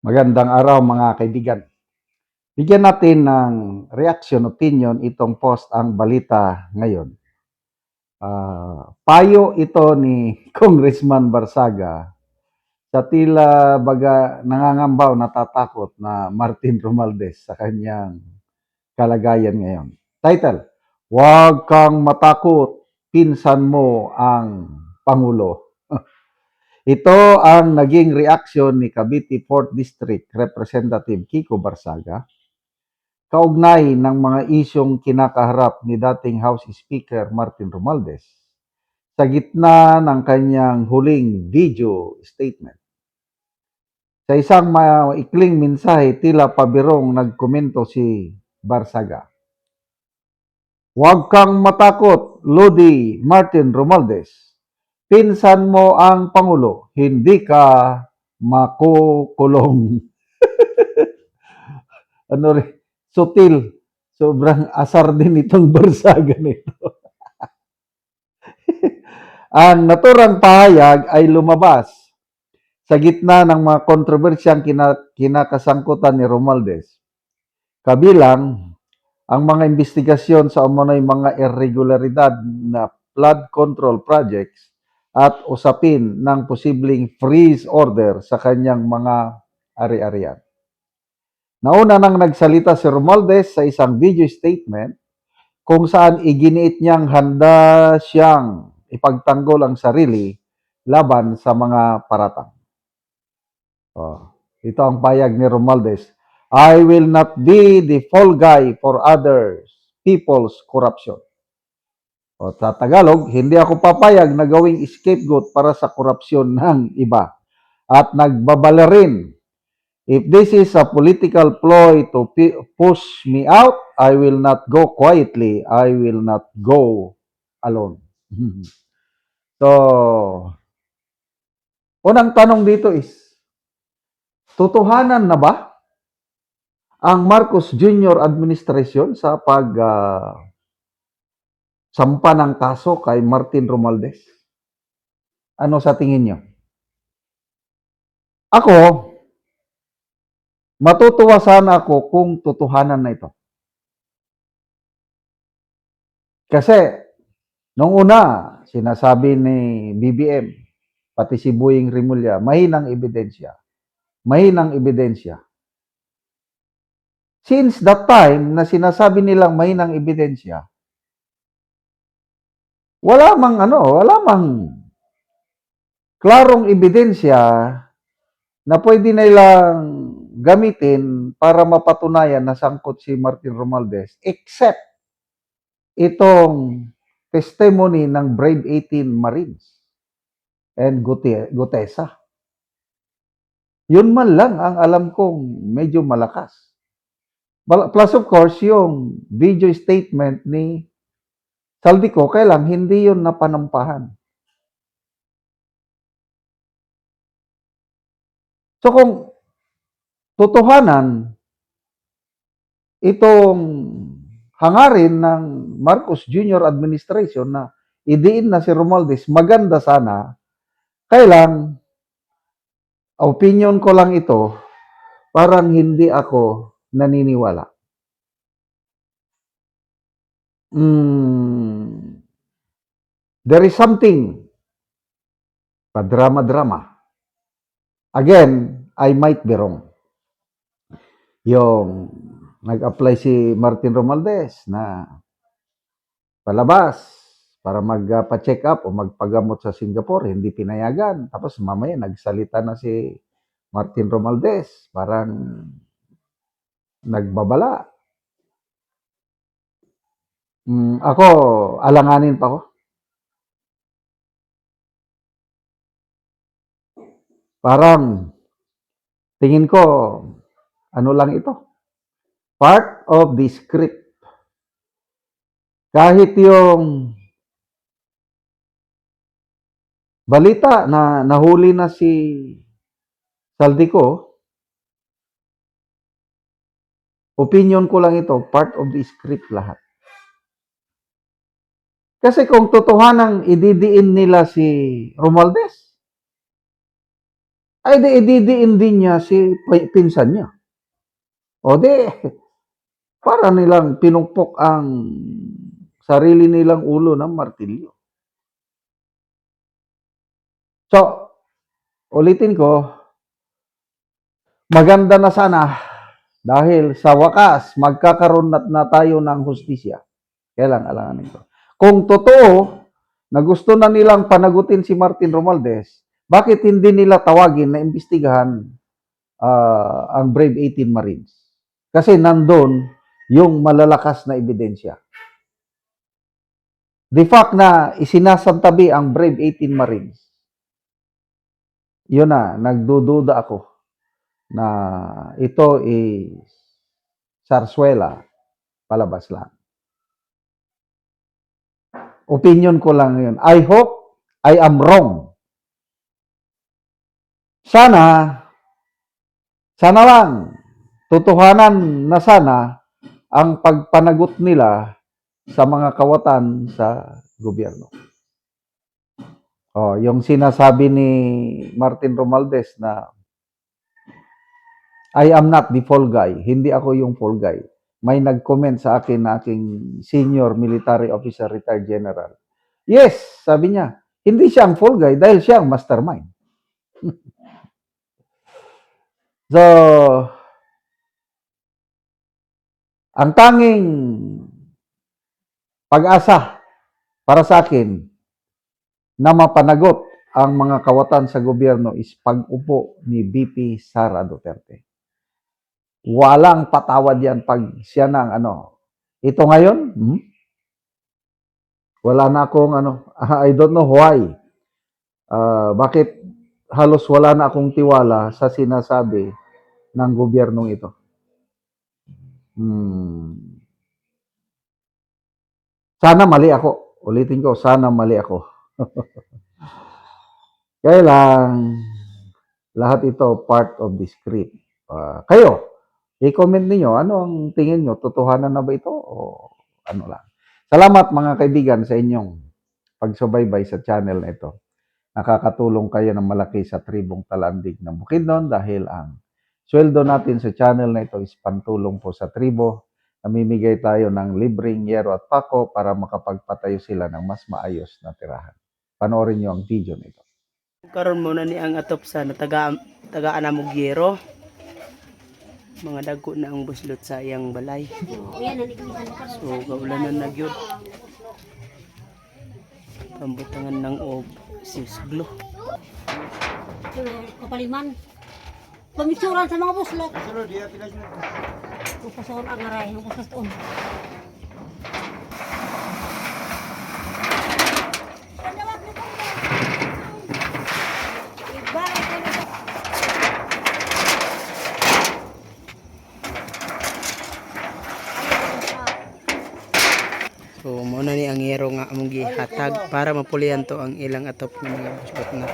Magandang araw mga kaibigan. Bigyan natin ng reaction, opinion itong post ang balita ngayon. Payo ito ni Congressman Barsaga sa tila baga nangangamba o natatakot na Martin Romualdez sa kanyang kalagayan ngayon. Title, "Huwag kang matakot, pinsan mo ang Pangulo." Ito ang naging reaksyon ni Cavite 4th District Representative Kiko Barsaga kaugnay ng mga isyong kinakaharap ni dating House Speaker Martin Romualdez sa gitna ng kanyang huling video statement. Sa isang maikling mensahe, tila pabirong nagkomento si Barsaga. "Huwag kang matakot, Lodi Martin Romualdez. Pinsan mo ang Pangulo, hindi ka makukulong." Ano rin, sutil. Sobrang asar din itong Barsaga nito. Ang naturang pahayag ay lumabas sa gitna ng mga kontrobersyang kinakasangkutan ni Romualdez. Kabilang ang mga investigasyon sa umano'y mga irregularidad na flood control projects at usapin ng posibleng freeze order sa kanyang mga ari-arian. Nauna nang nagsalita si Romualdez sa isang video statement kung saan iginiit niyang handa siyang ipagtanggol ang sarili laban sa mga paratang. Ito ang payag ni Romualdez. "I will not be the fall guy for others people's corruption." Sa Tagalog, hindi ako papayag na gawing scapegoat para sa korupsyon ng iba. At nagbabala rin, "If this is a political ploy to push me out, I will not go quietly. I will not go alone." So, unang tanong dito is, totohanan na ba ang Marcos Jr. administration sa sampa ng kaso kay Martin Romualdez? Ano sa tingin nyo? Ako, matutuwa sana ako kung totohanan na ito. Kasi, nung una, sinasabi ni BBM, pati si Boying Rimulya, mahinang ebidensya. Mahinang ebidensya. Since that time na sinasabi nilang mahinang ebidensya, wala mang klarong ebidensya na pwede nilang gamitin para mapatunayan na sangkot si Martin Romualdez except itong testimony ng Brave 18 Marines and Gutesa. Yun man lang ang alam kong medyo malakas. Plus of course, yung video statement ni Saldico, kailang hindi yun napanampahan. So kung totohanan itong hangarin ng Marcos Jr. administration na idiin na si Romualdez, maganda sana, kailang opinion ko lang ito, parang hindi ako naniniwala. There is something pa-drama-drama. Again, I might be wrong. Yung nag-apply si Martin Romualdez na palabas para magpa-check up o magpagamot sa Singapore, hindi pinayagan. Tapos mamaya nagsalita na si Martin Romualdez, parang nagbabala. Ako, alanganin pa ako. Parang, tingin ko, ano lang ito? Part of the script. Kahit yung balita na nahuli na si Saldico, opinion ko lang ito, part of the script lahat. Kasi kung totohanang ididiin nila si Romualdez, Ay di ididiin din niya si pinsan niya. O di, para nilang pinukpok ang sarili nilang ulo ng martilyo. So, ulitin ko, maganda na sana dahil sa wakas magkakaroon na tayo ng hustisya. Kailan alanganin ko. Kung totoo na gusto na nilang panagutin si Martin Romualdez, bakit hindi nila tawagin na imbestigahan ang Brave 18 Marines? Kasi nandun yung malalakas na ebidensya. The fact na isinasantabi ang Brave 18 Marines, yun na, nagdududa ako na ito is sarsuela, palabas lang. Opinion ko lang yun. I hope I am wrong. Sana lang, totohanan na sana ang pagpanagot nila sa mga kawatan sa gobyerno. Yung sinasabi ni Martin Romualdez na I am not the fall guy. Hindi ako yung fall guy. May nag-comment sa akin na aking senior military officer, retired general. Yes, sabi niya, hindi siya ang fall guy dahil siya ang mastermind. So, ang tanging pag-asa para sa akin na mapanagot ang mga kawatan sa gobyerno is pag-upo ni VP Sara Duterte. Walang patawad yan pag siya ng Ito ngayon, wala na akong I don't know why. Bakit halos wala na akong tiwala sa sinasabi ng gobyernong ito. Sana mali ako. Ulitin ko, sana mali ako. Kaya lang, lahat ito part of the script. Kayo, i-comment niyo ano ang tingin niyo, totohanan na ba ito o ano lang. Salamat mga kaibigan sa inyong pagsubaybay sa channel na ito. Nakakatulong kayo ng malaki sa tribong Talandig ng Bukidnon dahil ang sweldo natin sa channel na ito is pantulong po sa tribo. Namimigay tayo ng libreng yero at pako para makapagpatayo sila ng mas maayos na tirahan. Panoorin niyo ang video nito. Karon mo na ni ang atop sa tagaan na mo yero. Mga dagko na ang buslot sa iyang balay. So, kaulanan na gyud. Pambutangan ng og sisglo. Kapaliman. Pamisuran sa mga buslot. Pupasoon ang aray ng buslot on. So, muna ni ang yero nga among gihatag para mapulian to ang ilang atop ng mga buslot na.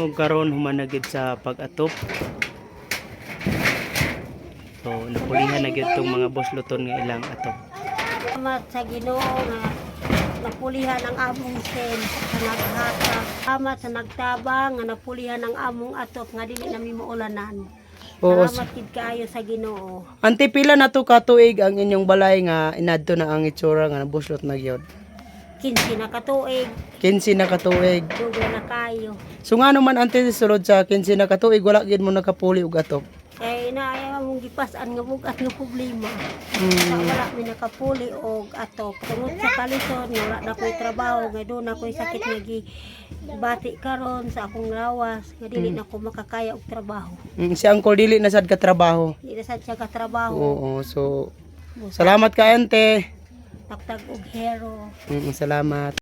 O karon humanagid sa pag-atop. So napulihan na gyud tong mga busloton nga ilang atop. Salamat sa Ginoo nga napulihan ang among sen sa naghatag. Salamat sa nagtabang nga napulihan ang among atop nga dili nami maulanan. Oo. Salamat kid kaayo sa Ginoo. Ante pila na to katuig ang inyong balay nga inadto na ang itsura nga buslot na gyud. 15 na katuig, 15 na katuig. dugay na kayo. So nga naman ante sulod sa 15 na katuig wala gyud mo nakapuli og atop. Kay na ayaw mo among gipas-an nga bugas nga problema. Sa wala mi nakapuli og atop. Tungod sa kalison nga wala na ko'y trabaho, nga doon na ko'y sakit nga bati karon sa akong lawas, nga dili na ko makakaya og trabaho. Si Uncle dili na sad ka trabaho. Di na sad siya ka trabaho. Oo, so salamat ka ante. Tagtag og hero. Salamat.